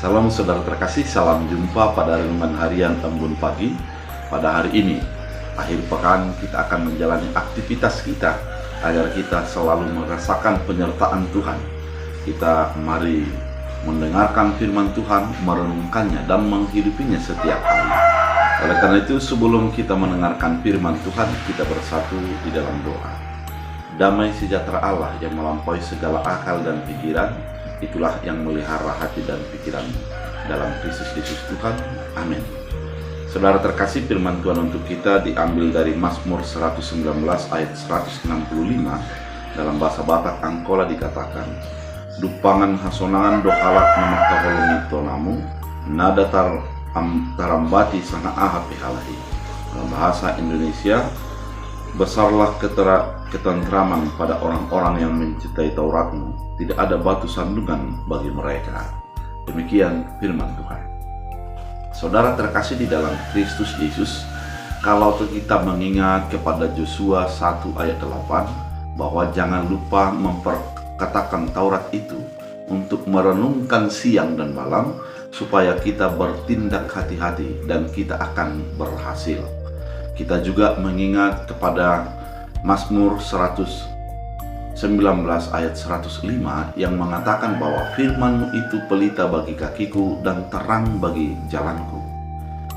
Salam saudara terkasih, salam jumpa pada renungan harian Embun Pagi. Pada hari ini, akhir pekan kita akan menjalani aktivitas kita agar kita selalu merasakan penyertaan Tuhan. Kita mari mendengarkan firman Tuhan, merenungkannya dan menghidupinya setiap hari. Oleh karena itu, sebelum kita mendengarkan firman Tuhan, kita bersatu di dalam doa. Damai sejahtera Allah yang melampaui segala akal dan pikiran, itulah yang melihara hati dan pikiran dalam Kristus Yesus Tuhan. Amin. Saudara terkasih, firman Tuhan untuk kita diambil dari Mazmur 119 ayat 165. Dalam bahasa Batak Angkola dikatakan, "Dupangan hasonangan dohalak nama kaholongi tonamu, nada tarambati sana aha pihalahi." Dalam bahasa Indonesia, "Besarlah ketentraman pada orang-orang yang mencintai Tauratmu, tidak ada batu sandungan bagi mereka." Demikian firman Tuhan. Saudara terkasih di dalam Kristus Yesus, kalau kita mengingat kepada Yosua 1 ayat 8, bahwa jangan lupa memperkatakan Taurat itu untuk merenungkan siang dan malam, supaya kita bertindak hati-hati dan kita akan berhasil. Kita juga mengingat kepada Mazmur 119 ayat 105 yang mengatakan bahwa firman-Mu itu pelita bagi kakiku dan terang bagi jalanku.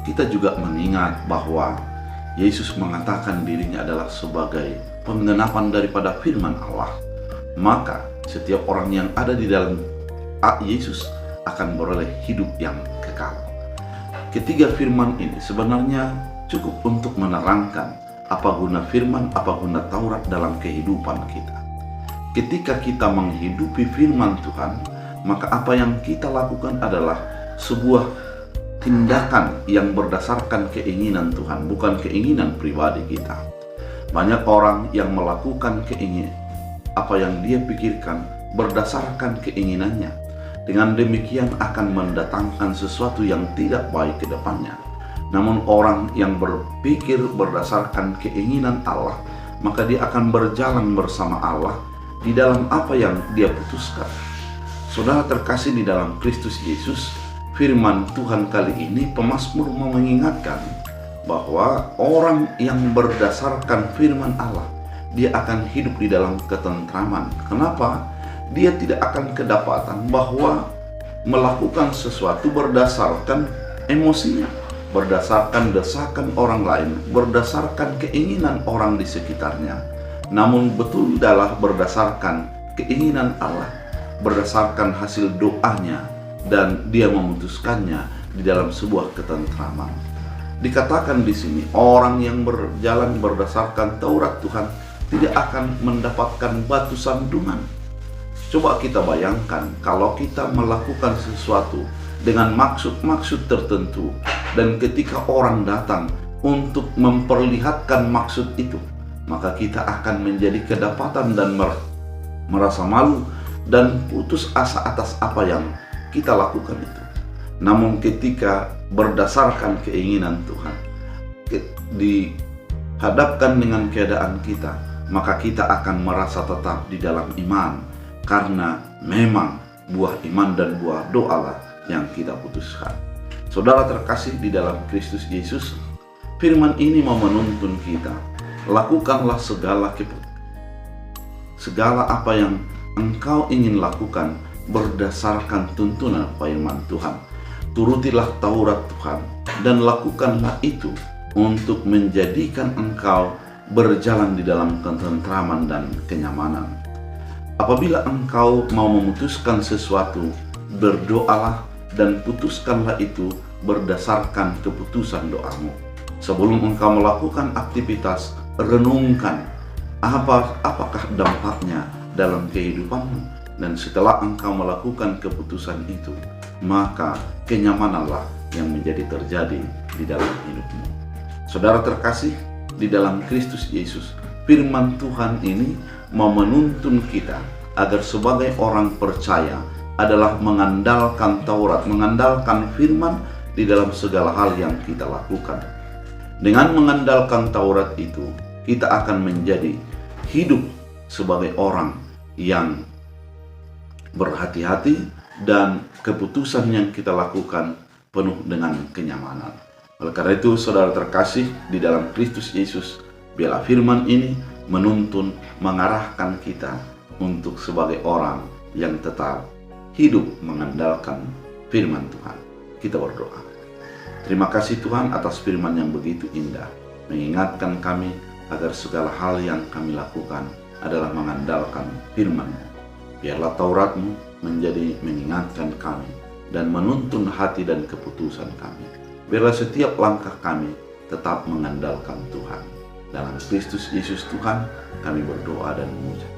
Kita juga mengingat bahwa Yesus mengatakan dirinya adalah sebagai penggenapan daripada firman Allah. Maka setiap orang yang ada di dalam Yesus akan beroleh hidup yang kekal. Ketiga firman ini sebenarnya cukup untuk menerangkan apa guna firman, apa guna Taurat dalam kehidupan kita. Ketika kita menghidupi firman Tuhan, maka apa yang kita lakukan adalah sebuah tindakan yang berdasarkan keinginan Tuhan, bukan keinginan pribadi kita. Banyak orang yang melakukan apa yang dia pikirkan berdasarkan keinginannya. Dengan demikian akan mendatangkan sesuatu yang tidak baik ke depannya. Namun orang yang berpikir berdasarkan keinginan Allah, maka dia akan berjalan bersama Allah di dalam apa yang dia putuskan. Saudara terkasih di dalam Kristus Yesus, firman Tuhan kali ini pemazmur mau mengingatkan bahwa orang yang berdasarkan firman Allah, dia akan hidup di dalam ketentraman. Kenapa? Dia tidak akan kedapatan bahwa melakukan sesuatu berdasarkan emosinya, berdasarkan desakan orang lain, berdasarkan keinginan orang di sekitarnya. Namun betul adalah berdasarkan keinginan Allah, berdasarkan hasil doanya, dan dia memutuskannya di dalam sebuah ketentraman. Dikatakan di sini, orang yang berjalan berdasarkan Taurat Tuhan tidak akan mendapatkan batu sandungan. Coba kita bayangkan kalau kita melakukan sesuatu dengan maksud-maksud tertentu, dan ketika orang datang untuk memperlihatkan maksud itu, maka kita akan menjadi kedapatan dan merasa malu dan putus asa atas apa yang kita lakukan itu. Namun ketika berdasarkan keinginan Tuhan, dihadapkan dengan keadaan kita, maka kita akan merasa tetap di dalam iman, karena memang buah iman dan buah doa lah yang kita putuskan. Saudara terkasih di dalam Kristus Yesus, firman ini mau menuntun kita, lakukanlah segala apa yang engkau ingin lakukan berdasarkan tuntunan firman Tuhan. Turutilah Taurat Tuhan dan lakukanlah itu untuk menjadikan engkau berjalan di dalam ketentraman dan kenyamanan. Apabila engkau mau memutuskan sesuatu, berdoalah dan putuskanlah itu berdasarkan keputusan doamu. Sebelum engkau melakukan aktivitas, renungkan apakah dampaknya dalam kehidupanmu. Dan setelah engkau melakukan keputusan itu, maka kenyamananlah yang menjadi terjadi di dalam hidupmu. Saudara terkasih di dalam Kristus Yesus, firman Tuhan ini mau menuntun kita agar sebagai orang percaya adalah mengandalkan Taurat, mengandalkan firman di dalam segala hal yang kita lakukan. Dengan mengandalkan Taurat itu, kita akan menjadi hidup sebagai orang yang berhati-hati dan keputusan yang kita lakukan penuh dengan kenyamanan. Oleh karena itu, saudara terkasih di dalam Kristus Yesus, biarlah firman ini menuntun, mengarahkan kita untuk sebagai orang yang tetap hidup mengandalkan firman Tuhan. Kita berdoa. Terima kasih Tuhan atas firman yang begitu indah, mengingatkan kami agar segala hal yang kami lakukan adalah mengandalkan firman-Mu. Biarlah Taurat-Mu menjadi mengingatkan kami dan menuntun hati dan keputusan kami. Biarlah setiap langkah kami tetap mengandalkan Tuhan. Dalam Kristus Yesus Tuhan, kami berdoa dan mengucap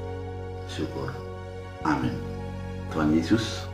syukur. Amin. Tuhan Yesus